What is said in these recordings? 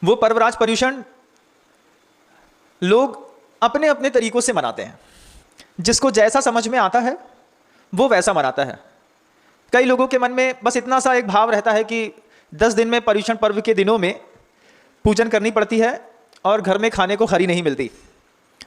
वो पर्वराज पर्युषण लोग अपने अपने तरीकों से मनाते हैं। जिसको जैसा समझ में आता है वो वैसा मनाता है। कई लोगों के मन में बस इतना सा एक भाव रहता है कि 10 दिन में पर्युषण पर्व के दिनों में पूजन करनी पड़ती है और घर में खाने को हरी नहीं मिलती।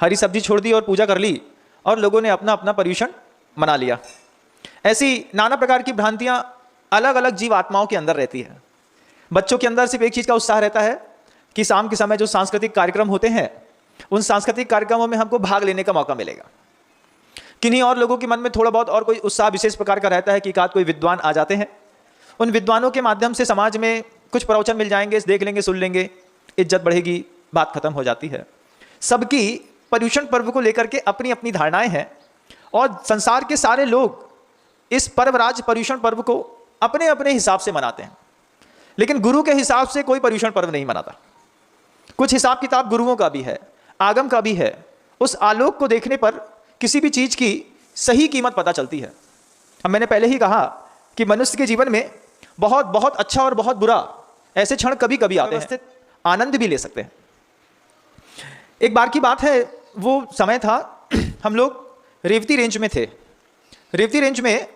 हरी सब्जी छोड़ दी और पूजा कर ली और लोगों ने अपना अपना पर्युषण मना लिया। ऐसी नाना प्रकार की भ्रांतियां अलग अलग जीव आत्माओं के अंदर रहती है। बच्चों के अंदर सिर्फ एक चीज़ का उत्साह रहता है कि शाम के समय जो सांस्कृतिक कार्यक्रम होते हैं उन सांस्कृतिक कार्यक्रमों में हमको भाग लेने का मौका मिलेगा। किन्हीं और लोगों के मन में थोड़ा बहुत और कोई उत्साह विशेष प्रकार का रहता है कि एकाध कोई विद्वान आ जाते हैं, उन विद्वानों के माध्यम से समाज में कुछ प्रवचन मिल जाएंगे, देख लेंगे, सुन लेंगे, इज्जत बढ़ेगी, बात खत्म हो जाती है। सबकी पर्युषण पर्व को लेकर के अपनी अपनी धारणाएं हैं और संसार के सारे लोग इस पर्वराज पर्युषण पर्व को अपने अपने हिसाब से मनाते हैं। लेकिन गुरु के हिसाब से कोई पर्युषण पर्व नहीं मनाता। कुछ हिसाब किताब गुरुओं का भी है, आगम का भी है। उस आलोक को देखने पर किसी भी चीज की सही कीमत पता चलती है। अब मैंने पहले ही कहा कि मनुष्य के जीवन में बहुत बहुत अच्छा और बहुत बुरा ऐसे क्षण कभी कभी आते हैं, आनंद भी ले सकते हैं। एक बार की बात है, वो समय था हम लोग रेवती रेंज में थे। रेवती रेंज में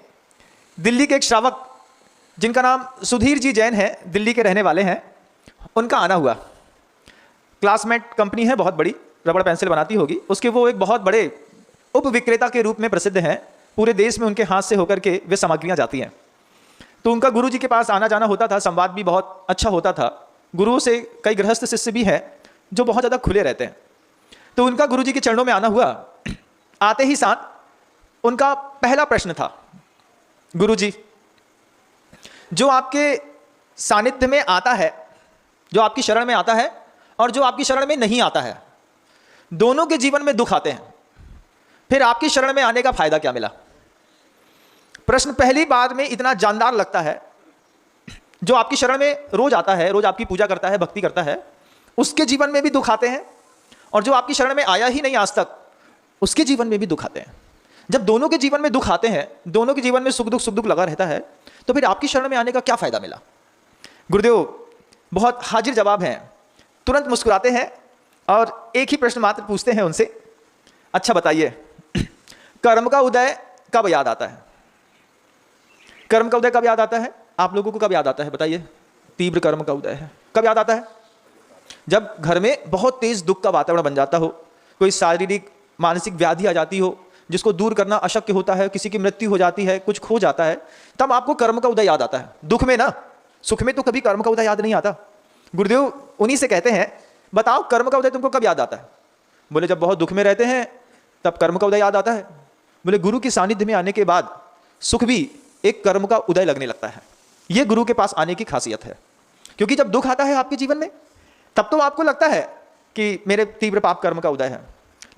दिल्ली के एक श्रावक जिनका नाम सुधीर जी जैन है, दिल्ली के रहने वाले हैं, उनका आना हुआ। क्लासमेट कंपनी है, बहुत बड़ी, रबड़ पेंसिल बनाती होगी, उसके वो एक बहुत बड़े उप विक्रेता के रूप में प्रसिद्ध हैं। पूरे देश में उनके हाथ से होकर के वे सामग्रियां जाती हैं। तो उनका गुरु जी के पास आना जाना होता था, संवाद भी बहुत अच्छा होता था। गुरुओं से कई गृहस्थ शिष्य भी हैं जो बहुत ज़्यादा खुले रहते हैं। तो उनका गुरु जी के चरणों में आना हुआ। आते ही साथ उनका पहला प्रश्न था, गुरु जी, जो आपके सानिध्य में आता है, जो आपकी शरण में आता है और जो आपकी शरण में नहीं आता है, दोनों के जीवन में दुख आते हैं, फिर आपकी शरण में आने का फायदा क्या मिला? प्रश्न पहली बार में इतना जानदार लगता है। जो आपकी शरण में रोज आता है, रोज आपकी पूजा करता है, भक्ति करता है, उसके जीवन में भी दुख आते हैं, और जो आपकी शरण में आया ही नहीं आज तक, उसके जीवन में भी दुख आते हैं। जब दोनों के जीवन में दुख आते हैं, दोनों के जीवन में सुख दुख लगा रहता है, तो फिर आपकी शरण में आने का क्या फायदा मिला? गुरुदेव बहुत हाजिर जवाब हैं, तुरंत मुस्कुराते हैं और एक ही प्रश्न मात्र पूछते हैं उनसे, अच्छा बताइए, कर्म का उदय कब याद आता है? कर्म का उदय कब याद आता है? आप लोगों को कब याद आता है बताइए? तीव्र कर्म का उदय है, कब याद आता है? जब घर में बहुत तेज दुख का वातावरण बन जाता हो, कोई शारीरिक मानसिक व्याधि आ जाती हो जिसको दूर करना अशक्य होता है, किसी की मृत्यु हो जाती है, कुछ खो जाता है, तब आपको कर्म का उदय याद आता है। दुख में ना, सुख में तो कभी कर्म का उदय याद नहीं आता। गुरुदेव उन्हीं से कहते हैं, बताओ कर्म का उदय तुमको कब याद आता है? बोले जब बहुत दुख में रहते हैं तब कर्म का उदय याद आता है। बोले गुरु के सानिध्य में आने के बाद सुख भी एक कर्म का उदय लगने लगता है। यह गुरु के पास आने की खासियत है, क्योंकि जब दुख आता है आपके जीवन में तब तो आपको लगता है कि मेरे तीव्र पाप कर्म का उदय है,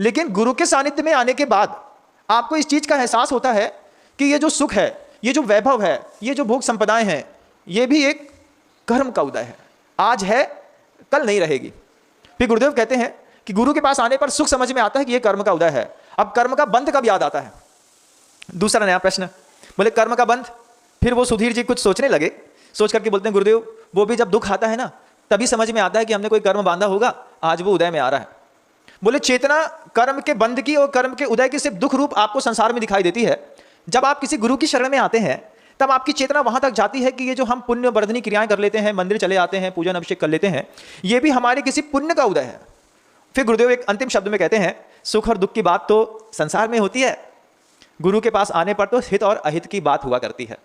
लेकिन गुरु के सानिध्य में आने के बाद आपको इस चीज का एहसास होता है कि ये जो सुख है, ये जो वैभव है, ये जो भोग संपदाएं हैं, ये भी एक कर्म का उदय है। आज है कल नहीं रहेगी। फिर गुरुदेव कहते हैं कि गुरु के पास आने पर सुख समझ में आता है कि ये कर्म का उदय है। अब कर्म का बंध कब याद आता है? दूसरा नया प्रश्न। बोले कर्म का बंध। फिर वो सुधीर जी कुछ सोचने लगे, सोच करके बोलते हैं गुरुदेव वो भी जब दुख आता है ना तभी समझ में आता है कि हमने कोई कर्म बांधा होगा, आज वो उदय में आ रहा है। बोले चेतना कर्म के बंध की और कर्म के उदय की सिर्फ दुख रूप आपको संसार में दिखाई देती है। जब आप किसी गुरु की शरण में आते हैं तब आपकी चेतना वहां तक जाती है कि ये जो हम पुण्य वर्धनी क्रियाएं कर लेते हैं, मंदिर चले आते हैं, पूजन अभिषेक कर लेते हैं, ये भी हमारे किसी पुण्य का उदय है। फिर गुरुदेव एक अंतिम शब्द में कहते हैं, सुख और दुख की बात तो संसार में होती है, गुरु के पास आने पर तो हित और अहित की बात हुआ करती है।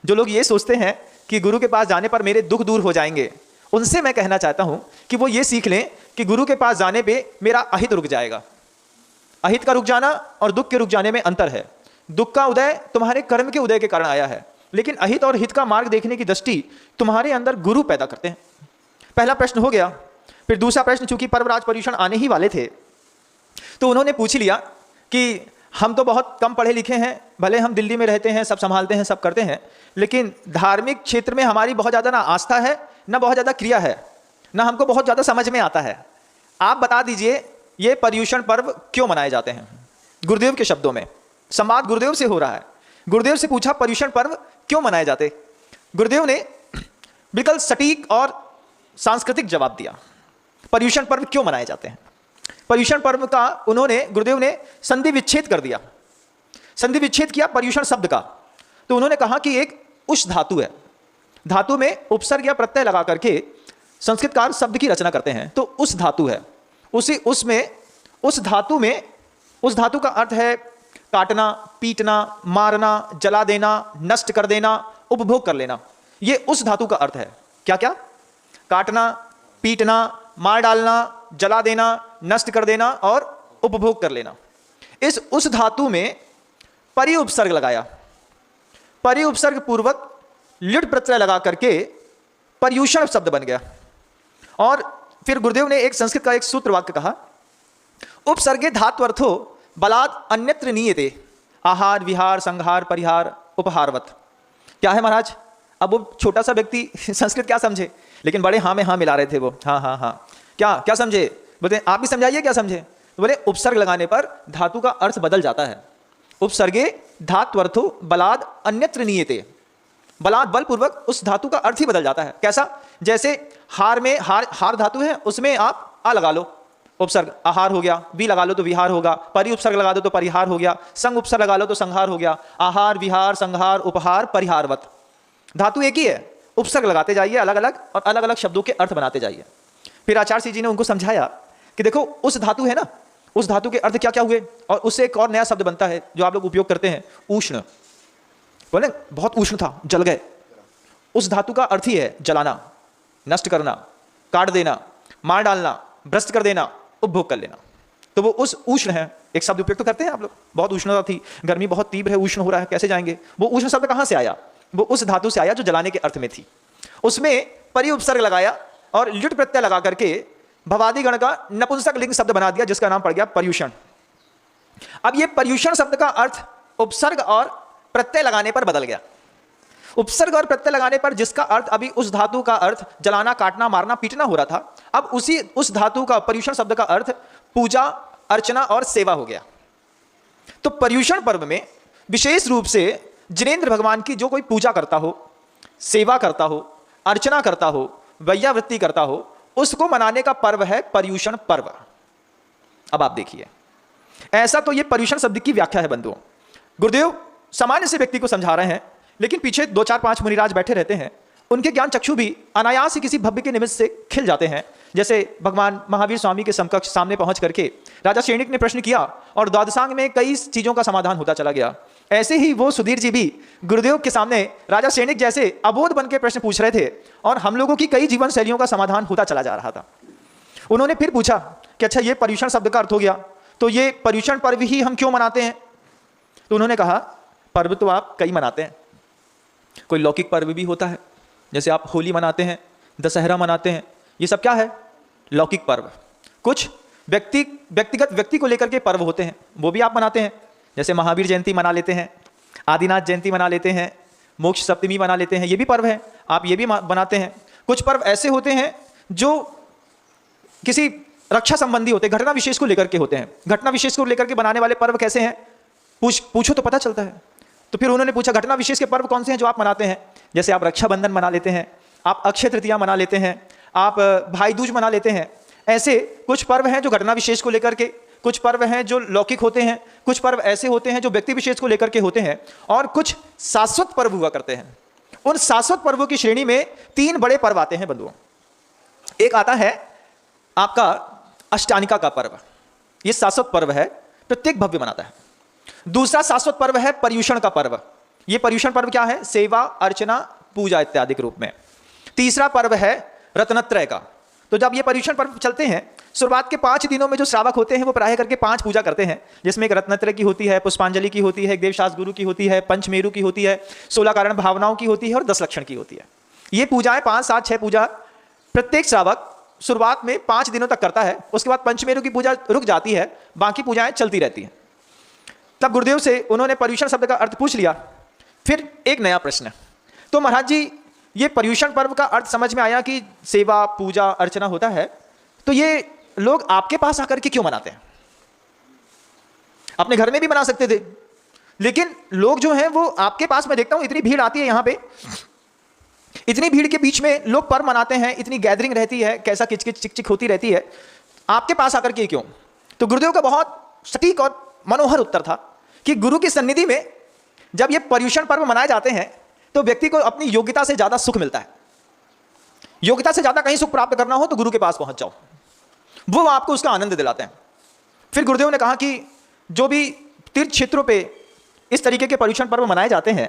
जो लोग ये सोचते हैं कि गुरु के पास जाने पर मेरे दुख दूर हो जाएंगे, उनसे मैं कहना चाहता हूं कि वो ये सीख लें कि गुरु के पास जाने पे मेरा अहित रुक जाएगा। अहित का रुक जाना और दुख के रुक जाने में अंतर है। दुख का उदय तुम्हारे कर्म के उदय के कारण आया है, लेकिन अहित और हित का मार्ग देखने की दृष्टि तुम्हारे अंदर गुरु पैदा करते हैं। पहला प्रश्न हो गया। फिर दूसरा प्रश्न, चूंकि पर्वराज पर्युषण आने ही वाले थे तो उन्होंने पूछ लिया कि हम तो बहुत कम पढ़े लिखे हैं, भले हम दिल्ली में रहते हैं, सब संभालते हैं, सब करते हैं, लेकिन धार्मिक क्षेत्र में हमारी बहुत ज़्यादा ना आस्था है, ना बहुत ज़्यादा क्रिया है, ना हमको बहुत ज़्यादा समझ में आता है। आप बता दीजिए ये पर्युषण पर्व क्यों मनाए जाते हैं? गुरुदेव के शब्दों में संवाद गुरुदेव से हो रहा है। गुरुदेव से पूछा पर्युषण पर्व क्यों मनाए जाते? गुरुदेव ने बिल्कुल सटीक और सांस्कृतिक जवाब दिया। पर्युषण पर्व क्यों मनाए जाते हैं? पर्युषण पर्व का उन्होंने, गुरुदेव ने संधि विच्छेद कर दिया, संधि विच्छेद किया पर्युषण शब्द का। तो उन्होंने कहा कि एक उष धातु है, धातु में उपसर्ग या प्रत्यय लगा करके संस्कृतकार शब्द की रचना करते हैं। तो उस धातु है, उस धातु में, उस धातु का अर्थ है काटना, पीटना, मारना, जला देना, नष्ट कर देना, उपभोग कर लेना। ये उस धातु का अर्थ है। क्या क्या? काटना, पीटना, मार डालना, जला देना, नष्ट कर देना और उपभोग कर लेना। इस उस धातु में परि उपसर्ग लगाया, परि उपसर्ग पूर्वक लिट प्रत्यय लगा करके पर्युषण शब्द बन गया। और फिर गुरुदेव ने एक संस्कृत का एक सूत्र वाक्य कहा, उपसर्गे धात्वर्थो बलात् अन्यत्र नीयते, आहार विहार संहार परिहार उपहारवत। क्या है महाराज? अब वो छोटा सा व्यक्ति संस्कृत क्या समझे, लेकिन बड़े हाँ में हाँ मिला रहे थे वो। हाँ हाँ हाँ, क्या क्या समझे? बोलते आप भी समझाइए क्या समझे। तो बोले उपसर्ग लगाने पर धातु का अर्थ बदल जाता है। उपसर्गे धात्वर्थो बलाद अन्यत्र नीयते, बलाद बलपूर्वक उस धातु का अर्थ ही बदल जाता है। कैसा? जैसे हार में हार धातु है, उसमें आप आ लगा लो, उपसर्ग आहार हो गया, वी लगा लो तो विहार होगा, परि उपसर्ग लगा दो तो परिहार हो गया, संग उपसर्ग लगा लो तो संहार हो गया। आहार विहार संहार उपहार परिहारवत, धातु एक ही है, उपसर्ग लगाते जाइए अलग अलग और अलग अलग शब्दों के अर्थ बनाते जाइए। फिर आचार्य जी ने उनको समझाया कि देखो उस धातु है ना, उस धातु के अर्थ क्या क्या हुए, और उससे एक और नया शब्द बनता है जो आप लोग उपयोग करते हैं, उष्ण। बोले बहुत उष्ण था, जल गए। उस धातु का अर्थ ही है जलाना, नष्ट करना, काट देना, मार डालना, भ्रष्ट कर देना, उपभोग कर लेना। तो वो उस उष्ण है, एक शब्द उपयोग तो करते हैं आप लोग, बहुत उष्णता थी, गर्मी बहुत तीव्र है, उष्ण हो रहा है, कैसे जाएंगे। वो उष्ण शब्द कहाँ से आया? वो उस धातु से आया जो जलाने के अर्थ में थी। उसमें परि उपसर्ग लगाया और लिट प्रत्यय लगा करके भवादि गण का नपुंसक लिंग शब्द बना दिया, जिसका नाम पड़ गया पर्युषण। अब ये पर्युषण शब्द का अर्थ उपसर्ग और प्रत्यय लगाने पर बदल गया। उपसर्ग और प्रत्यय लगाने पर जिसका अर्थ अभी उस धातु का अर्थ जलाना, काटना, मारना, पीटना हो रहा था, अब उस धातु का पर्युषण शब्द का अर्थ पूजा, अर्चना और सेवा हो गया। तो पर्युषण पर्व में विशेष रूप से जिनेंद्र भगवान की जो कोई पूजा करता हो, सेवा करता हो, अर्चना करता हो, वैयावृत्ति करता हो, उसको मनाने का पर्व है पर्युषण पर्व। अब आप देखिए, ऐसा तो ये पर्युषण शब्द की व्याख्या है बंधुओं। गुरुदेव सामान्य से व्यक्ति को समझा रहे हैं, लेकिन पीछे 2 4 5 मुनिराज बैठे रहते हैं, उनके ज्ञान चक्षु भी अनायास ही किसी भव्य के निमित्त से खिल जाते हैं। जैसे भगवान महावीर स्वामी के समकक्ष सामने पहुंच करके राजा सैनिक ने प्रश्न किया और द्वादशांग में कई चीजों का समाधान होता चला गया। ऐसे ही वो सुधीर जी भी गुरुदेव के सामने राजा सैनिक जैसे अबोध बन के प्रश्न पूछ रहे थे और हम लोगों की कई जीवन शैलियों का समाधान होता चला जा रहा था। उन्होंने फिर पूछा कि अच्छा ये पर्युषण शब्द का अर्थ हो गया, तो ये पर्युषण पर्व ही हम क्यों मनाते हैं? तो उन्होंने कहा पर्व तो आप कई मनाते हैं, कोई लौकिक पर्व भी होता है, जैसे आप होली मनाते हैं, दशहरा मनाते हैं, ये सब क्या है? लौकिक पर्व। कुछ व्यक्तिगत व्यक्ति को लेकर के पर्व होते हैं, वो भी आप मनाते हैं, जैसे महावीर जयंती मना लेते हैं, आदिनाथ जयंती मना लेते हैं, मोक्ष सप्तमी मना लेते हैं, ये भी पर्व है, आप ये भी बनाते हैं। कुछ पर्व ऐसे होते हैं जो किसी रक्षा संबंधी होते हैं, घटना विशेष को लेकर के होते हैं। घटना विशेष को लेकर के बनाने वाले पर्व कैसे हैं? पूछो तो पता चलता है। तो फिर उन्होंने पूछा घटना विशेष के पर्व कौन से हैं जो आप मनाते हैं? जैसे आप रक्षाबंधन मना लेते हैं, आप अक्षय तृतीया मना लेते हैं, आप भाई दूज मना लेते हैं। ऐसे कुछ पर्व हैं जो घटना विशेष को लेकर के, कुछ पर्व हैं जो लौकिक होते हैं, कुछ पर्व ऐसे होते हैं जो व्यक्ति विशेष को लेकर के होते हैं, और कुछ शाश्वत पर्व हुआ करते हैं। उन शाश्वत पर्वों की श्रेणी में 3 बड़े पर्व आते हैं बंधुओं। एक आता है आपका अष्टानिका का पर्व, ये शाश्वत पर्व है, प्रत्येक भव्य मनाता है। दूसरा शाश्वत पर्व है पर्युषण का पर्व, ये पर्युषण पर्व क्या है? सेवा, अर्चना, पूजा इत्यादि के रूप में। तीसरा पर्व है रत्नत्रय का। तो जब ये पर्युषण पर्व चलते हैं, शुरुआत के 5 दिनों में जो श्रावक होते हैं वो प्रायः करके 5 पूजा करते हैं, जिसमें एक रत्नत्रय की होती है, पुष्पांजलि की होती है, एक देवशास्त्र गुरु की होती है, पंचमेरु की होती है, 16 कारण भावनाओं की होती है और 10 लक्षण की होती है। ये पूजाएं 5 7 6 पूजा प्रत्येक श्रावक शुरुआत में 5 दिनों तक करता है। उसके बाद पंचमेरु की पूजा रुक जाती है, बाकी पूजाएं चलती रहती हैं। तब गुरुदेव से उन्होंने पर्युषण शब्द का अर्थ पूछ लिया। फिर एक नया प्रश्न, तो महाराज जी ये पर्युषण पर्व का अर्थ समझ में आया कि सेवा, पूजा, अर्चना होता है, तो ये लोग आपके पास आकर के क्यों मनाते हैं? अपने घर में भी मना सकते थे, लेकिन लोग जो हैं वो आपके पास, मैं देखता हूं इतनी भीड़ आती है यहां पे, इतनी भीड़ के बीच में लोग पर्व मनाते हैं, इतनी गैदरिंग रहती है, कैसा किचकिच चिक चिक होती रहती है, आपके पास आकर के क्यों? तो गुरुदेव का बहुत सटीक और मनोहर उत्तर था कि गुरु की सन्निधि में जब ये पर्युषण पर्व मनाए जाते हैं तो व्यक्ति को अपनी योग्यता से ज्यादा सुख मिलता है। योग्यता से ज्यादा कहीं सुख प्राप्त करना हो तो गुरु के पास पहुंच जाओ, वो आपको उसका आनंद दिलाते हैं। फिर गुरुदेव ने कहा कि जो भी तीर्थ क्षेत्रों पे इस तरीके के पर्युषण पर्व मनाए जाते हैं,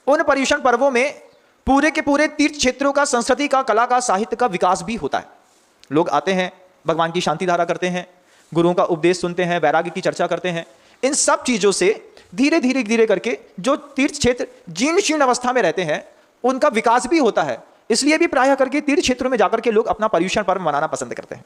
उन पर्युषण पर्वों में पूरे के पूरे तीर्थ क्षेत्रों का, संस्कृति का, कला का, साहित्य का विकास भी होता है। लोग आते हैं, भगवान की शांति धारा करते हैं, गुरुओं का उपदेश सुनते हैं, वैराग्य की चर्चा करते हैं। इन सब चीजों से धीरे धीरे धीरे करके जो तीर्थ क्षेत्र जीर्ण शीर्ण अवस्था में रहते हैं उनका विकास भी होता है। इसलिए भी प्रायः करके तीर्थ क्षेत्रों में जाकर के लोग अपना पर्युषण पर्व मनाना पसंद करते हैं।